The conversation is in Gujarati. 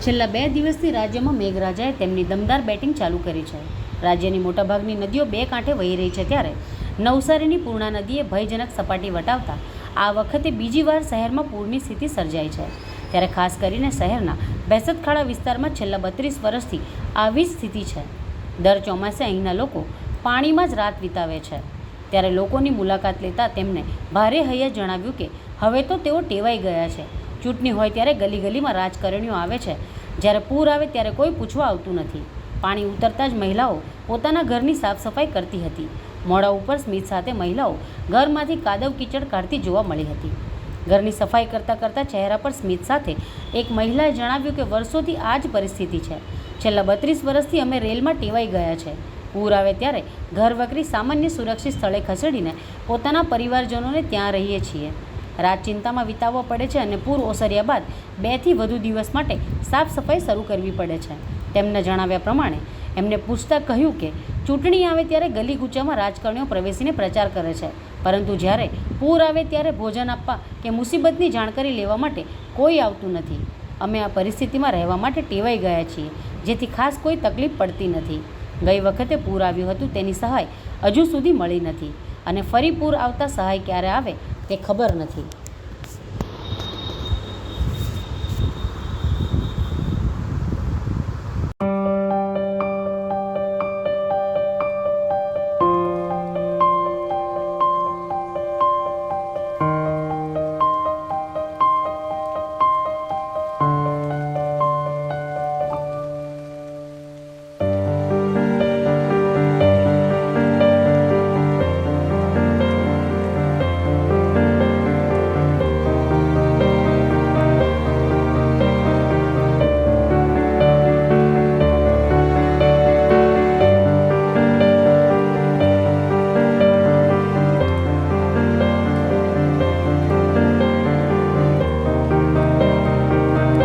છેલ્લા 2 દિવસથી રાજ્યમાં મેઘરાજાએ તેમની દમદાર બેટિંગ ચાલુ કરી છે. રાજ્યની મોટાભાગની નદીઓ બે કાંઠે વહી રહી છે ત્યારે નવસારીની પૂર્ણા નદીએ ભયજનક સપાટી વટાવતા આ વખતે બીજી વાર શહેરમાં પૂરની સ્થિતિ સર્જાઈ છે. ત્યારે ખાસ કરીને શહેરના બેસતખાડા વિસ્તારમાં છેલ્લા 32 વર્ષથી આવી જ સ્થિતિ છે. દર ચોમાસે અહીંના લોકો પાણીમાં જ રાત વિતાવે છે. ત્યારે લોકોની મુલાકાત લેતા તેમને ભારે હૈયે જણાવ્યું કે હવે તો તેઓ ટેવાઈ ગયા છે. ચૂંટણી હોય ત્યારે ગલી ગલીમાં રાજકારણીઓ આવે છે, જ્યારે પૂર આવે ત્યારે કોઈ પૂછવા આવતું નથી. પાણી ઉતરતા જ મહિલાઓ પોતાના ઘરની સાફ સફાઈ કરતી હતી. મોઢા ઉપર સ્મિત સાથે મહિલાઓ ઘરમાંથી કાદવ કીચડ કાઢતી જોવા મળી હતી. ઘરની સફાઈ કરતાં ચહેરા પર સ્મિત સાથે એક મહિલાએ જણાવ્યું કે વર્ષોથી આ જ પરિસ્થિતિ છે. છેલ્લા 32 વર્ષથી અમે રેલમાં ટેવાઈ ગયા છે. પૂર આવે ત્યારે ઘર વકરી સામાન્ય સુરક્ષિત સ્થળે ખસેડીને પોતાના પરિવારજનોને ત્યાં રહીએ છીએ. રાત ચિંતામાં વિતાવવો પડે છે અને પૂર ઓસર્યા બાદ 2 થી વધુ દિવસ માટે સાફ સફાઈ શરૂ કરવી પડે છે. તેમના જણાવ્યા પ્રમાણે એમને પૂછતા કહ્યું કે ચૂંટણી આવે ત્યારે ગલી કૂચામાં રાજકારણીઓ પ્રવેશીને પ્રચાર કરે છે, પરંતુ જ્યારે પૂર આવે ત્યારે ભોજન આપવા કે મુસીબતની જાણકારી લેવા માટે કોઈ આવતું નથી. અમે આ પરિસ્થિતિમાં રહેવા માટે ટેવાઈ ગયા છીએ, જેથી ખાસ કોઈ તકલીફ પડતી નથી. ગઈ વખતે પૂર આવ્યું હતું તેની સહાય હજુ સુધી મળી નથી અને ફરી પૂર આવતા સહાય ક્યારે આવે તે ખબર નથી.